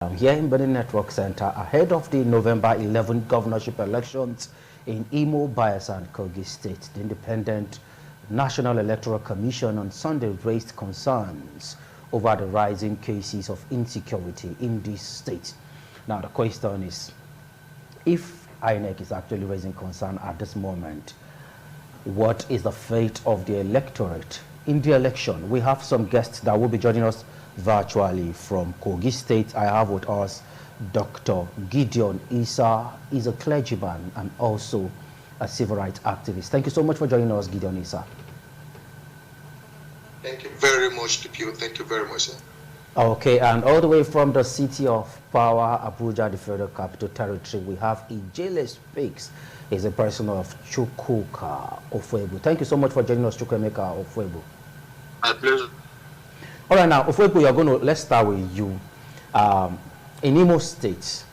I'm here in Benin Network Center ahead of the November 11 governorship elections in Imo, BAYELSA and Kogi State. The Independent National Electoral Commission on Sunday raised concerns over the rising cases of insecurity in this state. Now the question is, if INEC is actually raising concern at this moment, what is the fate of the electorate in the election? We have some guests that will be joining us virtually from Kogi State. I have with us Dr. Gideon Issa. He's a clergyman and also a civil rights activist. Thank you so much for joining us, Gideon Issa. Thank you very much, DPO. Thank you very much, sir. Okay, and all the way from the city of power, Abuja, the federal capital territory, we have Ijele Speaks. He's a person of Chukwuka Ofwebu. Thank you so much for joining us, Chukwemeka Ofwebu. My pleasure. All right, now, Ofwebu, let's start with you. In Imo State,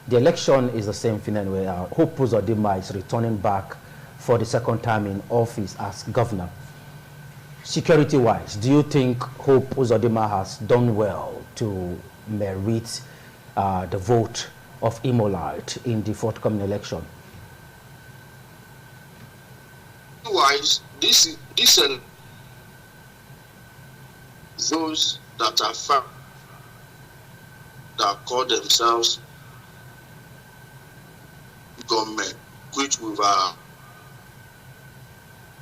the election is the same thing anyway. Hope Uzodimma is returning back for the second time in office as governor. Security-wise, do you think Hope Uzodimma has done well to merit the vote of Imolite in the forthcoming election? Otherwise, those that are found that call themselves government, which with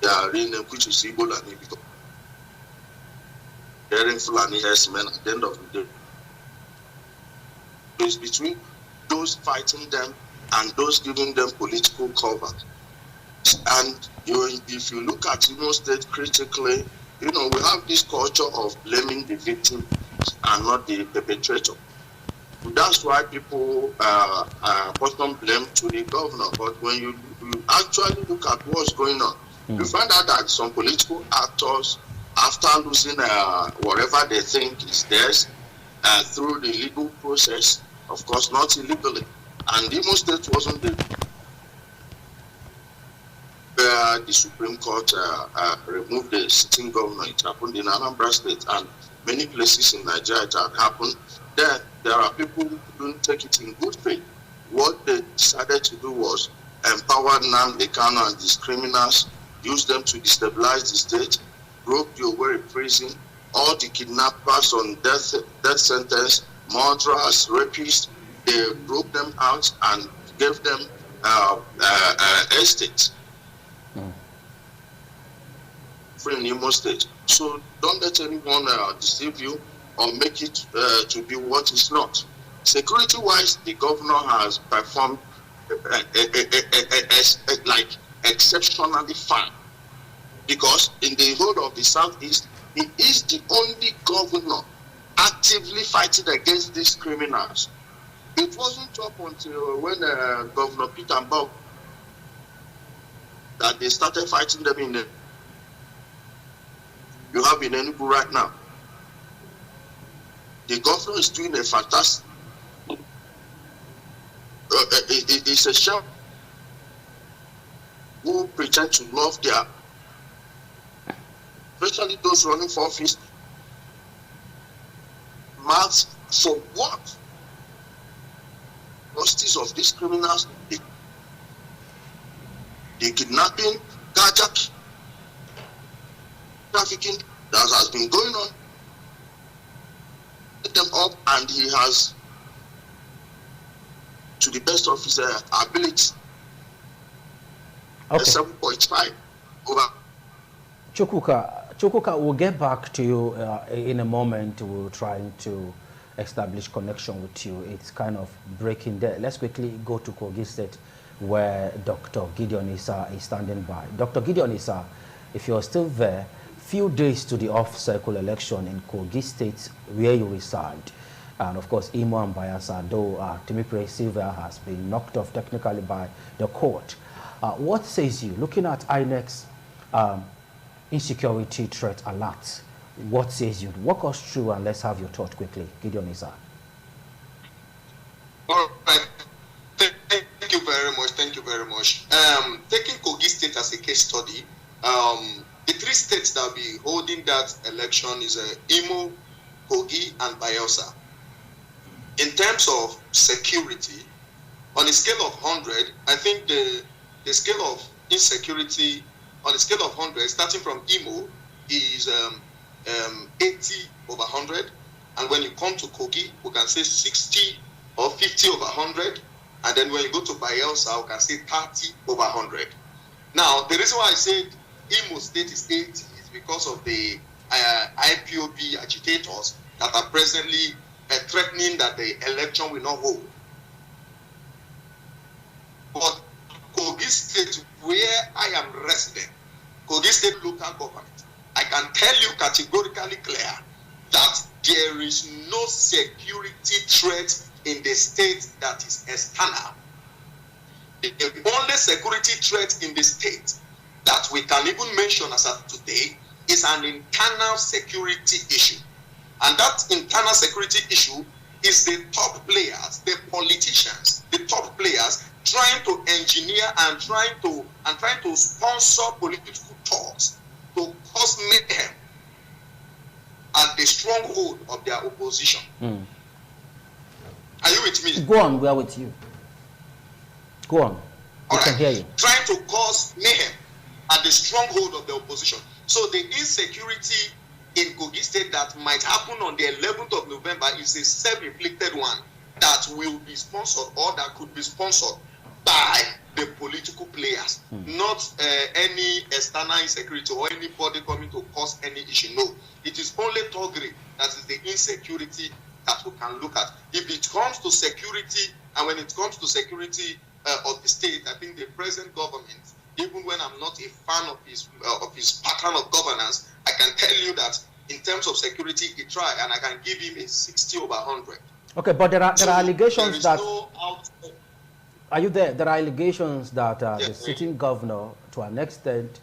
their real name, which is Igbo and Ibigo. Hearing Fulani herdsmen at the end of the day. It's between those fighting them and those giving them political cover. And if you look at Imo State critically, we have this culture of blaming the victim and not the perpetrator. That's why people put some blame to the governor. But when you actually look at what's going on, you find out that some political actors, after losing whatever they think is theirs, through the legal process, of course not illegally, and Imo State wasn't the Supreme Court removed the sitting governor. It happened in Anambra State and many places in Nigeria it had happened. There are people who couldn't take it in good faith. What they decided to do was empower Nnamdi Kanu and these criminals, use them to destabilize the state, broke the Owerri prison, all the kidnappers on death sentence, murderers, rapists, they broke them out and gave them estates. Free in Imo State. So don't let anyone deceive you or make it to be what it's not. Security-wise, the governor has performed like exceptionally fine, because in the whole of the Southeast, he is the only governor actively fighting against these criminals. It wasn't up until when Governor Peter Mbao that they started fighting them in the you have in Enugu right now. The governor is doing a fantastic. It's a show who pretend to love their, especially those running for office. Marks for what? Justice of these criminals, the kidnapping, carjacking, trafficking that has been going on. Get them up, and he has, to the best of his ability, 7.5 over. Chukwuka, we'll get back to you in a moment. We're trying to establish connection with you. It's kind of breaking there. Let's quickly go to Kogi State, where Dr. Gideon Issa is standing by. Dr. Gideon Issa, if you're still there, few days to the off-cycle election in Kogi State, where you reside, and of course Imo and BAYELSA, though Timipre Silva has been knocked off technically by the court. What says you, looking at INEC's insecurity threat alert, what says you? Walk us through and let's have your thought quickly, Gideon Issa. All right. Thank you very much. Thank you very much. Taking Kogi State as a case study, the three states that will be holding that election is Imo, Kogi, and BAYELSA. in terms of security, on a scale of 100, I think the scale of insecurity on a scale of 100, starting from Imo, is 80 over 100. And when you come to Kogi, we can say 60 or 50 over 100. And then when you go to BAYELSA, we can say 30 over 100. Now, the reason why I said Imo State is 80 is because of the IPOB agitators that are presently threatening that the election will not hold. But Kogi State, where I am resident, Kogi State local government, I can tell you categorically clear that there is no security threat in the state that is external. The only security threat in the state that we can even mention as of today is an internal security issue. And that internal security issue is the top players, the politicians, the top players trying to engineer and trying to sponsor political talks to cause mayhem at the stronghold of their opposition. Are you with me? Go on, we are with you. Go on. I can hear you. Trying to cause mayhem at the stronghold of the opposition. So the insecurity in Kogi State that might happen on the 11th of November is a self-inflicted one that will be sponsored or that could be sponsored by the political players, not any external insecurity or anybody coming to cause any issue. No, it is only Togri that is the insecurity that we can look at. If it comes to security, and when it comes to security of the state, I think the present government, even when I'm not a fan of his pattern of governance, I can tell you that in terms of security, he tried, and I can give him a 60 over 100. Okay, but there are allegations that... No are you there? There are allegations that the sitting governor, to an extent,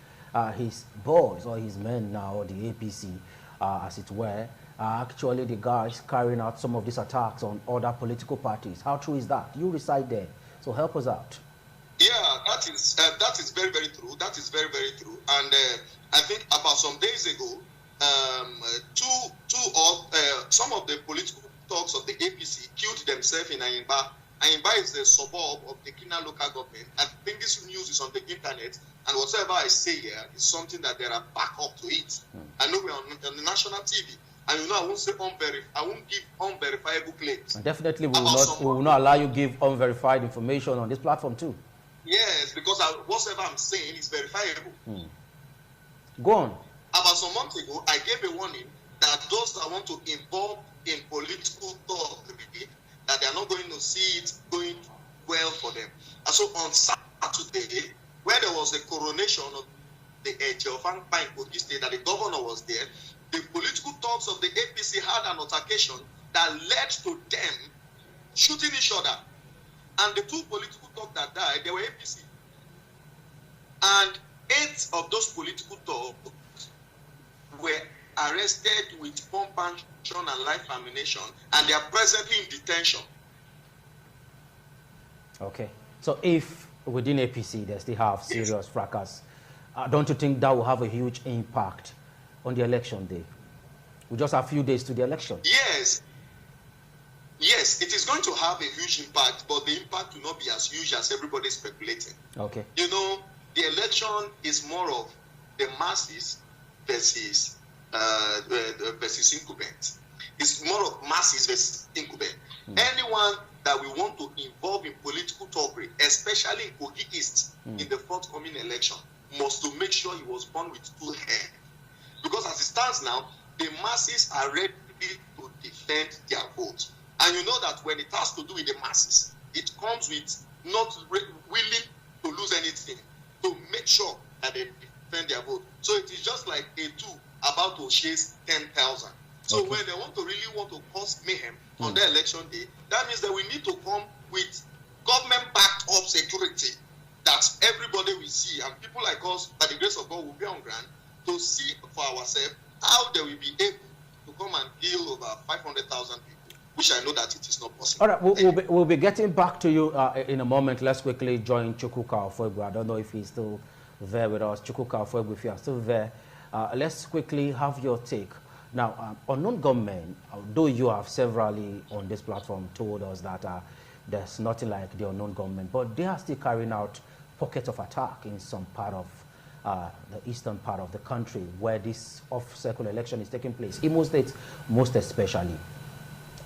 his boys or his men now, the APC, as it were, are actually the guys carrying out some of these attacks on other political parties. How true is that? You reside there, so help us out. Yeah, that is very, very true. That is very, very true. And I think about some days ago, some of the political talks of the APC killed themselves in Ayimba. Ayimba is a suburb of the Kina local government. I think this news is on the internet, and whatever I say here is something that there are backup to it. I know we're on the national TV, and you know I won't say I won't give unverifiable claims. And definitely we will not allow you to give unverified information on this platform too. Yes, because whatever I'm saying is verifiable. Go on. About some months ago, I gave a warning that those that want to involve in political talk, that they are not going to see it going well for them. And so on Saturday, where there was a coronation of the Ejiofor in Kogi State, that the governor was there, the political talks of the APC had an altercation that led to them shooting each other. And the two political talks that died, they were APC. And 8 of those political talks were arrested with bomb punch and life ammunition, and they are presently in detention. Okay. So if within APC they still have serious fracas, don't you think that will have a huge impact on the election day? We just have a few days to the election. Yes. Yes, it is going to have a huge impact, but the impact will not be as huge as everybody is speculating. Okay. You know, the election is more of the masses versus incumbents. It's more of masses versus incumbents. Anyone that we want to involve in political talk, especially in Kogi East, in the forthcoming election, must to make sure he was born with 2 heads. Because as it stands now, the masses are ready to defend their vote. And you know that when it has to do with the masses, it comes with not willing to lose anything, to make sure that they defend their vote. So it is just like a 2 about to chase 10,000. So when they want to cause mayhem on the election day, that means that we need to come with government-backed up security that everybody will see, and people like us, by the grace of God, will be on ground to see for ourselves how they will be able to come and kill over 500,000 people, which I know that it is not possible. All right, we'll be getting back to you in a moment. Let's quickly join Chukwuka Ofwegwu. I don't know if he's still there with us. Chukwuka Ofwegwu, if you are still there, let's quickly have your take. Now, unknown gunmen, although you have severally on this platform told us that there's nothing like the unknown gunmen, but they are still carrying out pockets of attack in some part of the eastern part of the country where this off-cycle election is taking place. Imo State, most especially.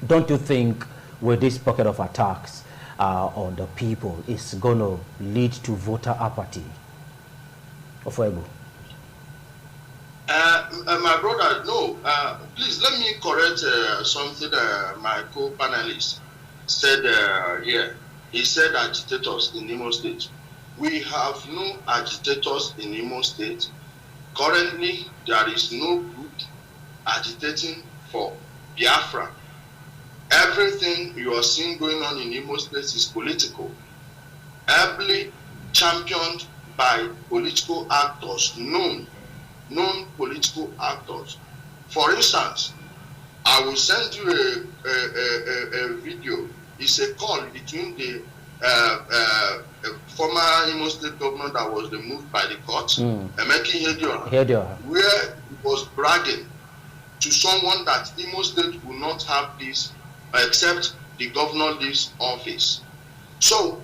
Don't you think with this pocket of attacks on the people, it's going to lead to voter apathy? Ofuegu. My brother, no. Please let me correct something my co-panelist said here. He said agitators in Imo State. We have no agitators in Imo State. Currently, there is no group agitating for Biafra. Everything you are seeing going on in Imo State is political, heavily championed by political actors, known political actors. For instance, I will send you a video. It's a call between the former Imo State governor that was removed by the court, Emeki Hedioha, where he was bragging to someone that Imo State will not have this except the governor leaves office. So,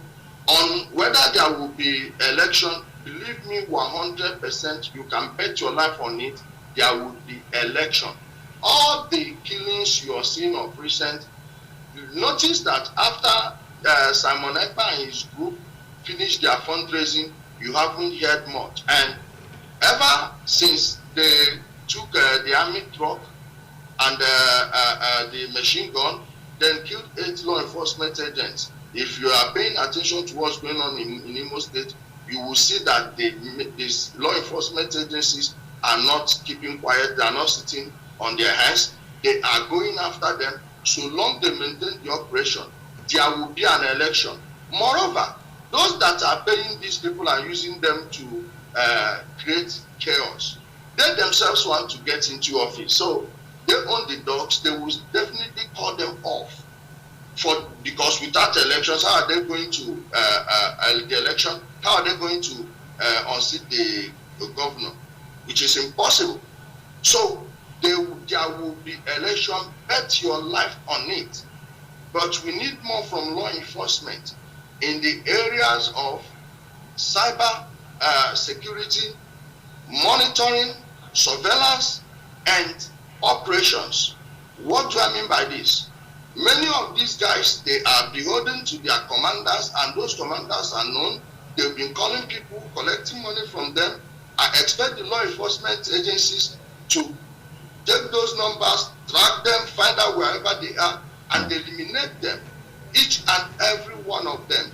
on whether there will be election, believe me 100%, you can bet your life on it, there will be election. All the killings you are seeing of recent, you notice that after Simon Ekpa and his group finished their fundraising, you haven't heard much. And ever since they took the army truck and the machine gun, then killed 8 law enforcement agents. If you are paying attention to what's going on in Imo State, you will see that these law enforcement agencies are not keeping quiet. They are not sitting on their hands. They are going after them. So long they maintain the operation, there will be an election. Moreover, those that are paying these people are using them to create chaos. They themselves want to get into office. So they own the dogs. They will definitely call them off. Because without elections, how are they going to the election? How are they going to unseat the governor? Which is impossible. So there will be election. Bet your life on it. But we need more from law enforcement in the areas of cyber security, monitoring, surveillance, and operations. What do I mean by this? Many of these guys, they are beholden to their commanders, and those commanders are known. They've been calling people, collecting money from them. I expect the law enforcement agencies to take those numbers, track them, find out wherever they are, and eliminate them, each and every one of them,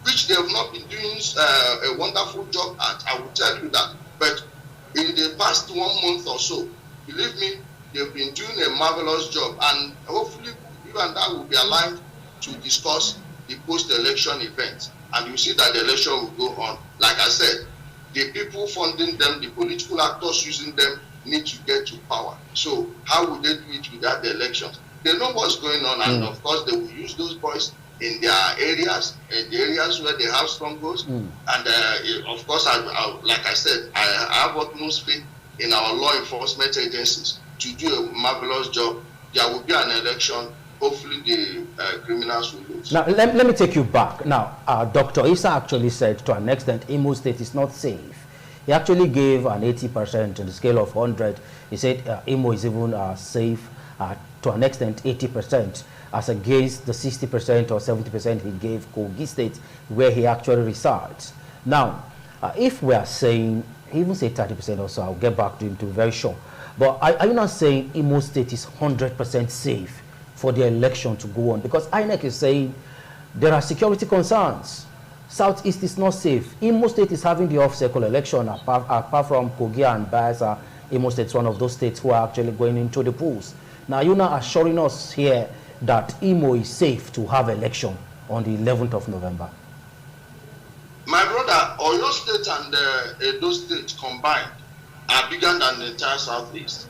which they have not been doing a wonderful job at. I will tell you that. But in the past 1 month or so, believe me, they've been doing a marvelous job, and hopefully you and I will be alive to discuss the post-election event, and you see that the election will go on. Like I said, the people funding them, the political actors using them, need to get to power. So how would they do it without the elections? They know what's going on, and of course they will use those boys in their areas, the areas where they have strongholds. And of course, like I said, I have utmost faith in our law enforcement agencies to do a marvelous job. There will be an election. Hopefully the criminals will lose. Now, let me take you back. Now, Dr. Issa actually said to an extent Imo State is not safe. He actually gave an 80% on the scale of 100. He said Imo is even safe to an extent 80%, as against the 60% or 70% he gave Kogi State, where he actually resides. Now, if we are saying, he even say 30% or so, I'll get back to him to be very sure. But are you not saying Imo State is 100% safe for the election to go on? Because INEC is saying there are security concerns. Southeast is not safe. Imo State is having the off-cycle election, apart from Kogi and BAYELSA. Imo State is one of those states who are actually going into the polls. Now, you're not assuring us here that Imo is safe to have election on the 11th of November. My brother, Oyo State and Edo State combined are bigger than the entire Southeast.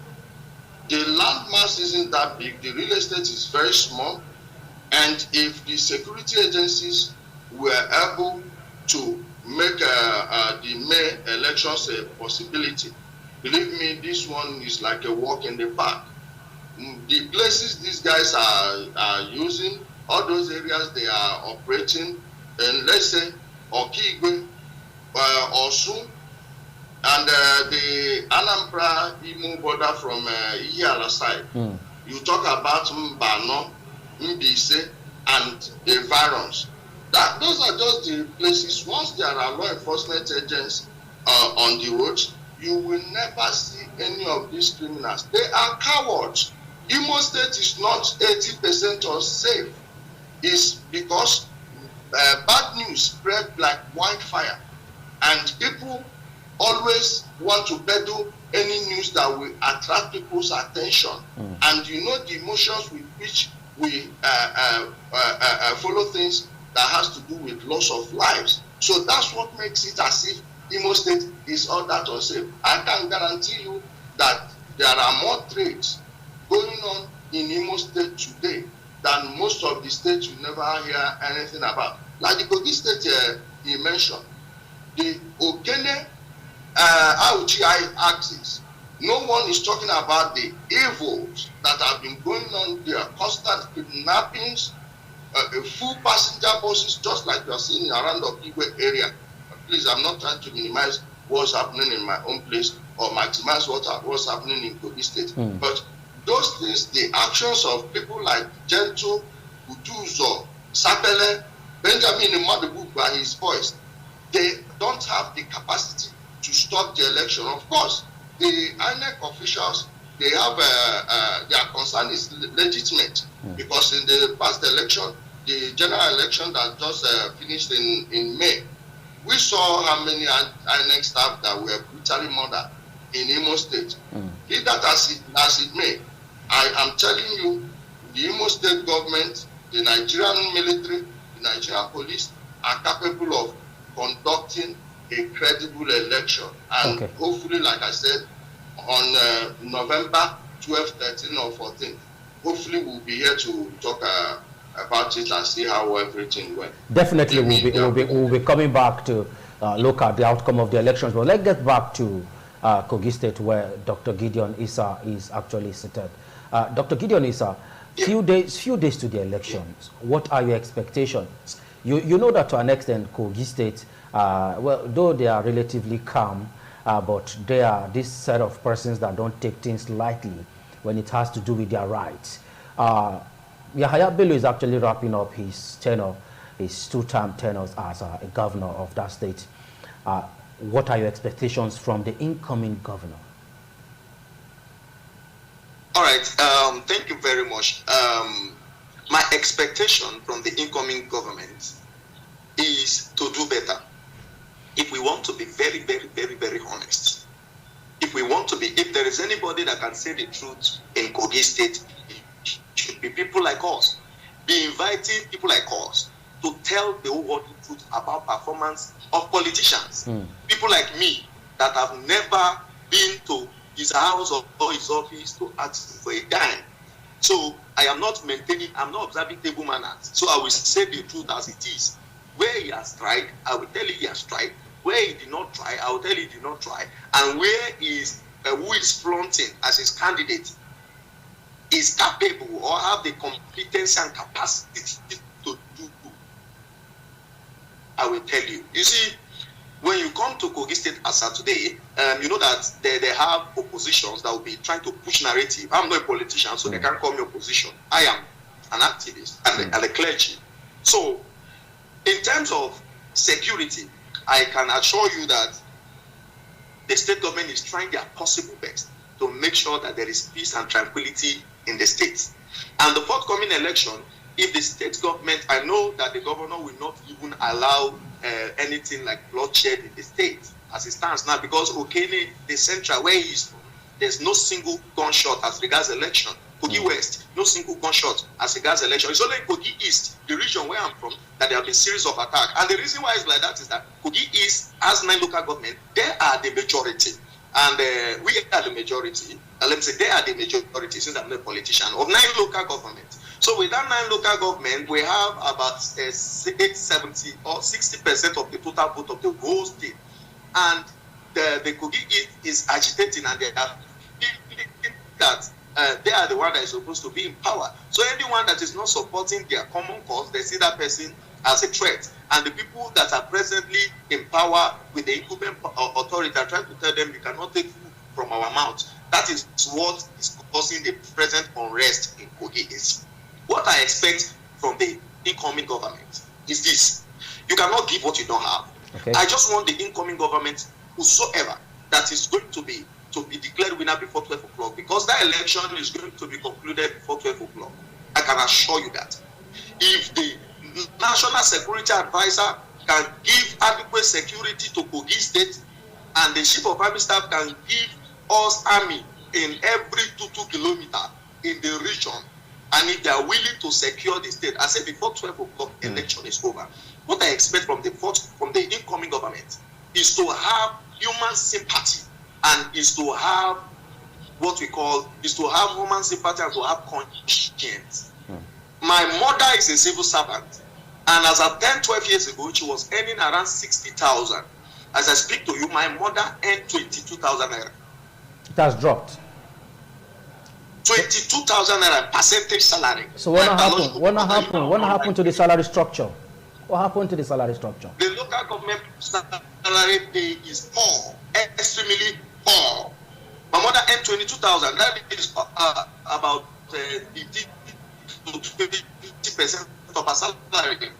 The land mass isn't that big, the real estate is very small, and if the security agencies were able to make the May elections a possibility, believe me, this one is like a walk in the park. The places these guys are using, all those areas they are operating, and let's say Okigwe, Osun, and the Anambra Imo border from Iyala side. You talk about Mbano, Mbise, and the environs. Those are just the places. Once there are law enforcement agents on the roads, you will never see any of these criminals. They are cowards. Imo State is not 80% unsafe. It's because bad news spread like wildfire, and people always want to peddle any news that will attract people's attention. And you know the emotions with which we follow things that has to do with loss of lives. So that's what makes it as if Imo State is all that unsafe. I can guarantee you that there are more trades going on in Imo State today than most of the states you never hear anything about. Like the Kogi State he mentioned, the Okene RGI axis. No one is talking about the evils that have been going on there, constant kidnappings, full passenger buses, just like you are seeing around the Okigwe area. Please, I'm not trying to minimize what's happening in my own place or maximize what's happening in Kogi State. But those things, the actions of people like Gentle, Utuzo, Sapele, Benjamin Madabu by his voice, they don't have the capacity to stop the election. Of course, the INEC officials, they have their concern is legitimate, because in the past election, the general election that just finished in May, we saw how many INEC staff that were brutally murdered in Imo State. Be that as it may, I am telling you, the Imo State government, the Nigerian military, the Nigerian police are capable of conducting a credible election. And hopefully, like I said, on November 12, 13 or 14, hopefully we'll be here to talk about it and see how everything went. Definitely we'll be coming back to look at the outcome of the elections. But let's get back to Kogi State, where Dr. Gideon Issa is actually seated. Dr. Gideon Issa, few days to the elections, what are your expectations? You know that to an extent Kogi State, well, though they are relatively calm, but they are this set of persons that don't take things lightly when it has to do with their rights. Yahaya Bello is actually wrapping up his tenure, his two-term tenures as a governor of that state. What are your expectations from the incoming governor? All right, thank you very much. My expectation from the incoming government is to do better. If we want to be very, very, very, very honest, if there is anybody that can say the truth in Kogi State, it should be people like us. Be inviting people like us to tell the whole world the truth about performance of politicians. People like me that have never been to his house or his office to ask for a dime. So I'm not observing table manners. So I will say the truth as it is. Where he has tried, I will tell you he has tried. Where he did not try, I will tell you he did not try. And where is who is flaunting as his candidate is capable or have the competence and capacity to do, I will tell you. You see, when you come to Kogi State as of today, you know that they have oppositions that will be trying to push narrative. I'm not a politician, so they can't call me opposition. I am an activist and a clergy. So, in terms of security, I can assure you that the state government is trying their possible best to make sure that there is peace and tranquility in the state. And the forthcoming election, if the state government, I know that the governor will not even allow anything like bloodshed in the state as it stands now, because Okene, the central where he is from, there's no single gunshot as regards election. Kogi West, no single gunshot as regards election. It's only Kogi East, the region where I'm from, that there have been series of attacks. And the reason why it's like that is that Kogi East has 9 local government. They are the majority. And we are the majority. And let me say they are the majority, since I'm not a politician, of 9 local governments. So with that 9 local government, we have about 70 or 60% of the total vote of the whole state. And the Kogi is agitating and they are feeling that they are the one that is supposed to be in power. So anyone that is not supporting their common cause, they see that person as a threat. And the people that are presently in power with the incumbent authority are trying to tell them, you cannot take food from our mouth. That is what is causing the present unrest in Kogi. What I expect from the incoming government is this: you cannot give what you don't have. Okay. I just want the incoming government, whosoever that is going to be declared winner before 12 o'clock, because that election is going to be concluded before 12 o'clock. I can assure you that. If the National Security Advisor can give adequate security to Kogi State, and the Chief of Army Staff can give us army in every 2 kilometers in the region, and if they are willing to secure the state, I say before 12 o'clock, election is over. What I expect from the incoming government is to have human sympathy, and is to have human sympathy and to have conscience. My mother is a civil servant, and as of 10-12 years ago, she was earning around 60,000. As I speak to you, my mother earned 22,000 naira. It has dropped. 22,000 naira percentage salary. So what happened to the salary structure? What happened to the salary structure? The local government salary pay is poor, extremely poor. My mother earned 22,000. That is about 50 to 20% of her salary.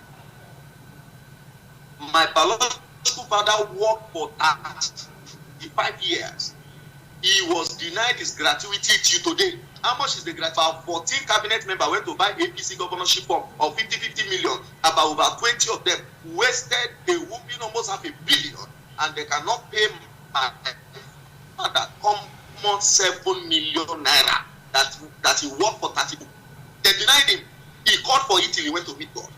My biological father worked for 35 years. He was denied his gratuity till today. How much is the gratuity? 14 cabinet members went to buy APC governorship form of 50 million. About over 20 of them wasted a whooping almost $500 million, and they cannot pay my father common 7 million naira that he worked for 30. They denied him. He called for it till he went to meet God.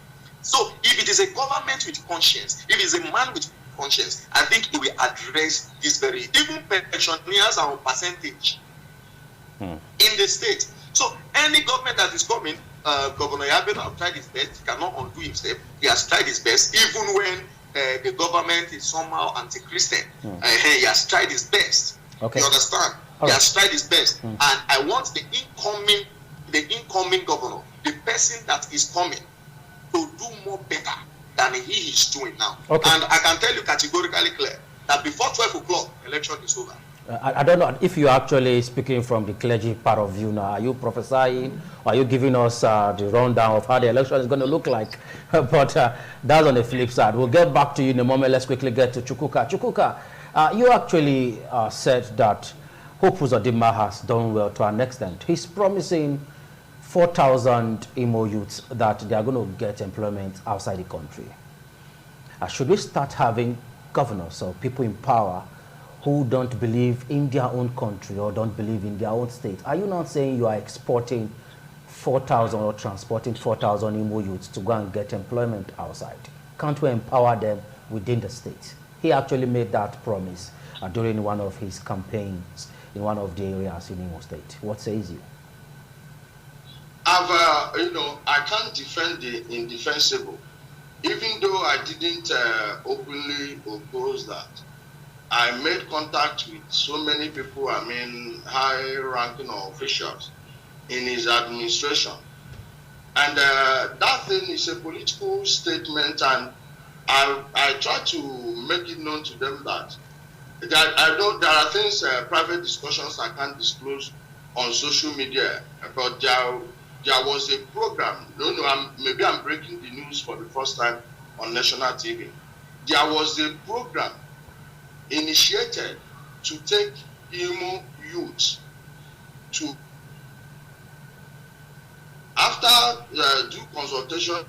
So if it is a government with conscience, if it is a man with conscience, I think he will address this very. Even pensioners are on percentage in the state. So any government that is coming, Governor Yabeno has tried his best. He cannot undo himself. He has tried his best, even when the government is somehow anti-Christian. He has tried his best. Okay. You understand? He has tried his best, and I want the incoming governor, the person that is coming, to do more better than he is doing now. Okay. And I can tell you categorically clear that before 12 o'clock, election is over. I don't know if you're actually speaking from the clergy part of you now. Are you prophesying? Or are you giving us the rundown of how the election is going to look like? But that's on the flip side. We'll get back to you in a moment. Let's quickly get to Chukwuka. Chukwuka, you actually said that Hope Uzodimma has done well to an extent. He's promising 4,000 Imo youths that they are going to get employment outside the country. Should we start having governors or people in power who don't believe in their own country or don't believe in their own state? Are you not saying you are exporting 4,000 or transporting 4,000 Imo youths to go and get employment outside? Can't we empower them within the state? He actually made that promise during one of his campaigns in one of the areas in Imo State. What says you? I can't defend the indefensible. Even though I didn't openly oppose that, I made contact with so many people, high-ranking officials in his administration. And that thing is a political statement, and I try to make it known to them that I know there are things, private discussions I can't disclose on social media, but there was a program. Maybe I'm breaking the news for the first time on national TV. There was a program initiated to take Imo youth to, after due consultation,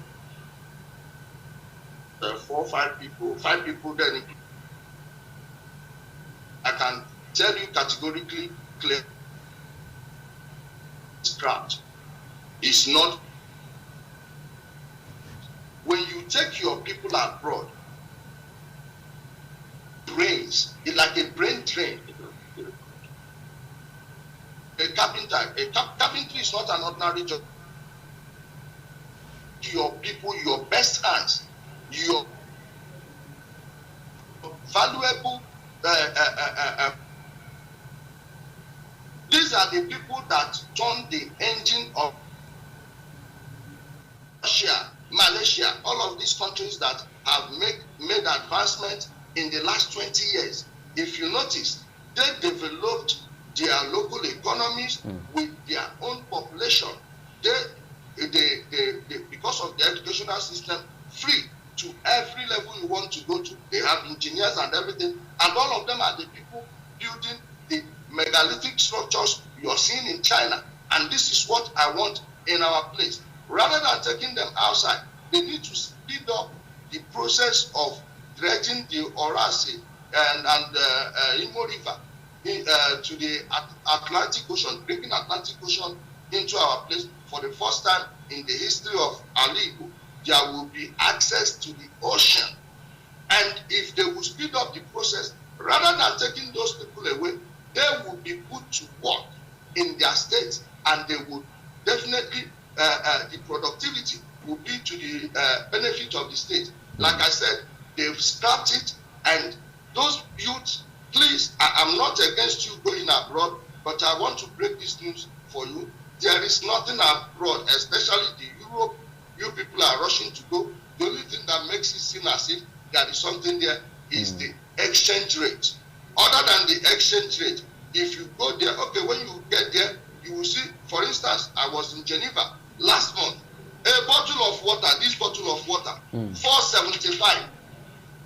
4 or 5 people, 5 people then. I can tell you categorically clear, scratch. It's not. When you take your people abroad, brains, it's like a brain drain. A carpenter is not an ordinary job. Your people, your best hands, your valuable the people that turned the engine of Russia, Malaysia, all of these countries that have made advancement in the last 20 years. If you notice, they developed their local economies with their own population. They because of the educational system, free to every level you want to go to. They have engineers and everything, and all of them are the people building the megalithic structures you are seeing in China. And this is what I want in our place. Rather than taking them outside, they need to speed up the process of dredging the Orasi and Imo River to the Atlantic Ocean, bringing Atlantic Ocean into our place. For the first time in the history of Aligo, there will be access to the ocean. And if they will speed up the process, rather than taking those people away, they will be put to work in their states, and they would definitely, the productivity will be to the benefit of the state. Like I said, they've scrapped it, and those youths, please, I'm not against you going abroad, but I want to break this news for you. There is nothing abroad, especially the Europe. You people are rushing to go. The only thing that makes it seem as if there is something there is the exchange rate. Other than the exchange rate, if you go there, okay, when you get there, you will see, for instance, I was in Geneva last month. A bottle of water, this bottle of water, 4.75,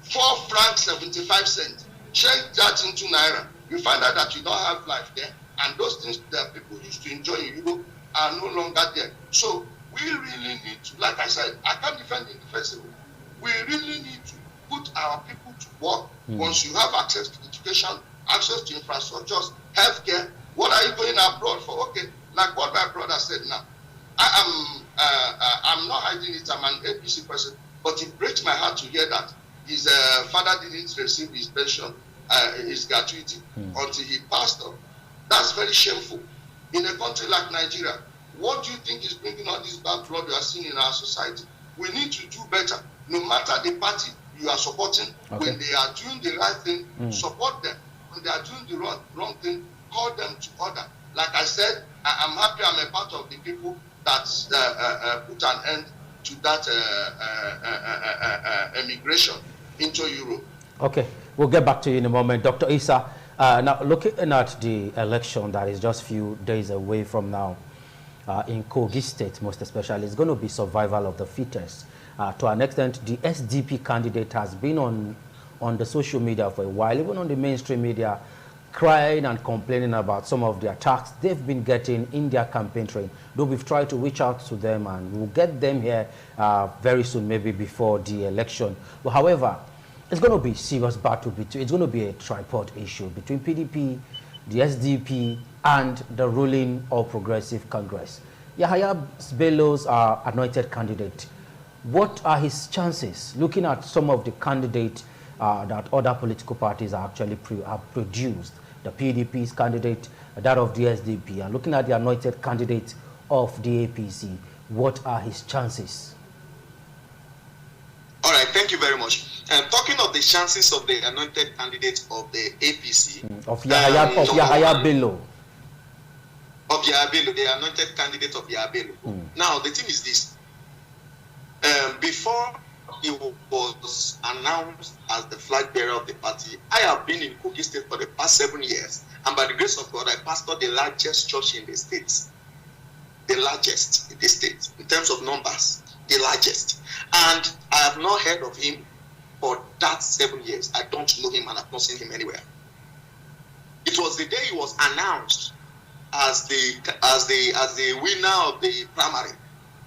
4 francs 75 cents. Change that into naira. You find out that you don't have life there, and those things that people used to enjoy in Europe are no longer there. So we really need to, like I said, I can't defend the indefensible. We really need to put our people to work. Once you have access to education, access to infrastructures, healthcare, what are you going abroad for? Okay, like what my brother said now. I'm not hiding it, I'm an APC person, but it breaks my heart to hear that his father didn't receive his pension, his gratuity, until he passed on. That's very shameful. In a country like Nigeria, what do you think is bringing all this bad blood we are seeing in our society? We need to do better. No matter the party you are supporting, when they are doing the right thing, support them. When they are doing the wrong thing, call them to order. Like I said, I'm happy I'm a part of the people that put an end to that emigration into Europe. Okay, we'll get back to you in a moment. Dr. Issa, now looking at the election that is just a few days away from now, in Kogi State most especially, it's going to be survival of the fittest. To an extent, the SDP candidate has been on the social media for a while, even on the mainstream media, crying and complaining about some of the attacks they've been getting in their campaign train. Though we've tried to reach out to them, and we'll get them here very soon, maybe before the election. But however, it's going to be a serious battle between, it's going to be a tripod issue between PDP, the SDP, and the ruling All Progressive Congress. Yahaya Bello's anointed candidate. What are his chances, looking at some of the candidates that other political parties are actually have produced? The PDP's candidate, that of the SDP, and looking at the anointed candidate of the APC, what are his chances? All right, thank you very much. Talking of the chances of the anointed candidate of the APC. Of Yahaya Bello. Of Yahaya Bello, the anointed candidate of Yahaya Bello. Now, the thing is this. Before he was announced as the flag bearer of the party, I have been in Kogi State for the past 7 years. And by the grace of God, I pastored the largest church in the state. The largest in the state, in terms of numbers, the largest. And I have not heard of him for that 7 years. I don't know him, and I've not seen him anywhere. It was the day he was announced as the winner of the primary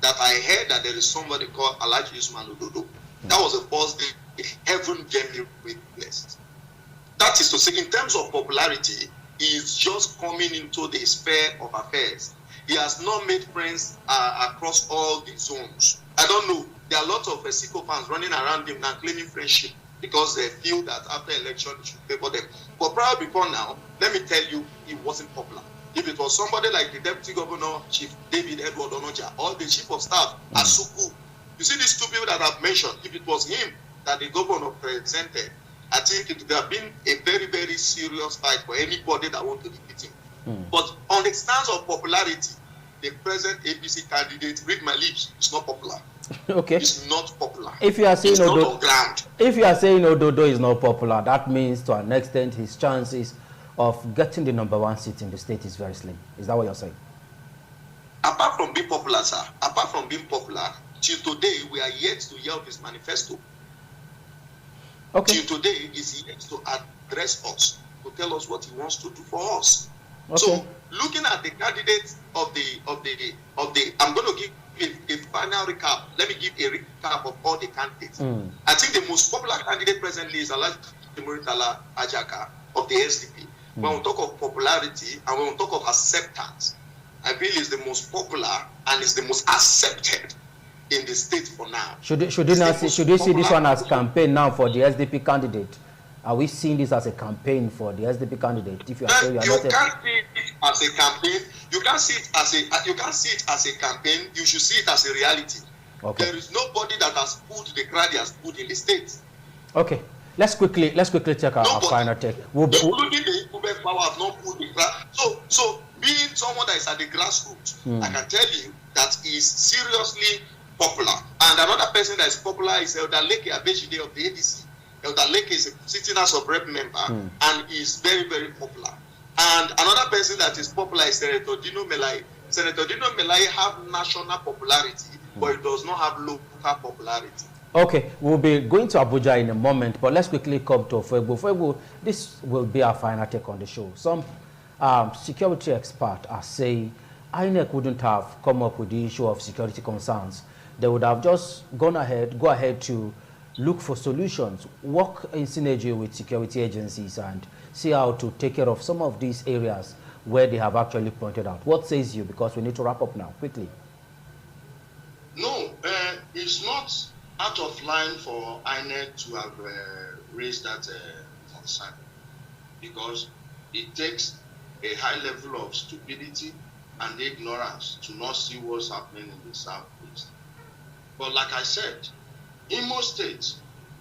that I heard that there is somebody called Alhaji Usman Ododo. That was the first day heaven gave me witness. That is to say, in terms of popularity, he is just coming into the sphere of affairs. He has not made friends across all the zones. I don't know. There are a lot of Siko fans running around him now claiming friendship because they feel that after election they should favor them. But probably before now, let me tell you, he wasn't popular. If it was somebody like the Deputy Governor, Chief David Edward Onoja, or the Chief of Staff, Asuku, you see these two people that I've mentioned, if it was him that the governor presented, I think it would have been a very, very serious fight for anybody that wanted to defeat him. But on the stance of popularity, the present APC candidate, read my lips, is not popular. Okay. It's not popular. If you are saying If you are saying Ododo is not popular, that means to an extent his chances of getting the #1 seat in the state is very slim. Is that what you're saying? Apart from being popular, sir, apart from being popular, till today we are yet to hear of his manifesto. Okay. Till today is yet to address us, to tell us what he wants to do for us. Okay. So looking at the candidates of the I'm going to give a final recap. Let me give a recap of all the candidates. I think the most popular candidate presently is Alhaji Muritala Ajaka of the SDP. When we talk of popularity and when we talk of acceptance, I feel is the most popular and is the most accepted in the state for now. Should you see this one as campaign now for the SDP candidate? Are we seeing this as a campaign for the SDP candidate? If you are saying you can't see it as a campaign. You can't see it as a campaign. You should see it as a reality. Okay. There is nobody that has put the crowd he has put in the state. Okay. Let's quickly check our final take. Including the incumbent power have not put the crowd. So being someone that is at the grassroots, I can tell you that he is seriously popular. And another person that is popular is Elder Leke Abejide of the ADC. Elder Leke is a sitting House of Rep member and is very, very popular. And another person that is popular is Senator Dino Melai. Senator Dino Melai have national popularity, but it does not have local popularity. Okay, we'll be going to Abuja in a moment, but let's quickly come to Ofegbu. Ofegbu, this will be our final take on the show. Some security experts are saying INEC wouldn't have come up with the issue of security concerns. They would have just go ahead to look for solutions, work in synergy with security agencies and see how to take care of some of these areas where they have actually pointed out. What says you? Because we need to wrap up now, quickly. No, it's not out of line for INEC to have raised that concern, because it takes a high level of stupidity and ignorance to not see what's happening in the Southeast. But like I said, Imo State,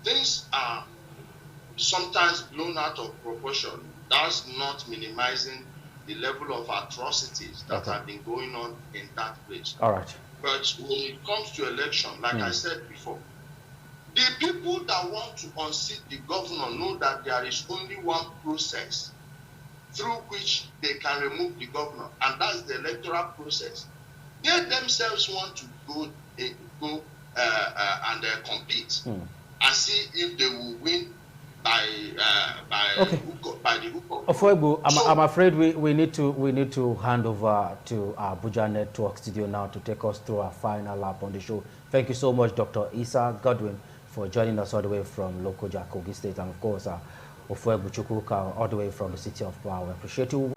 things are sometimes blown out of proportion. That's not minimizing the level of atrocities that have been going on in that place. All right. But when it comes to election, like I said before, the people that want to unseat the governor know that there is only one process through which they can remove the governor, and that's the electoral process. They themselves want to go and compete and see if they will win by the hook. Ofegbu, I'm afraid we need to hand over to our Abuja Network studio now to take us through our final lap on the show. Thank you so much, Dr. Isa Godwin, for joining us all the way from Lokoja, Kogi State, and of course, Ofegbu Chukwuka all the way from the city of Power. We appreciate you.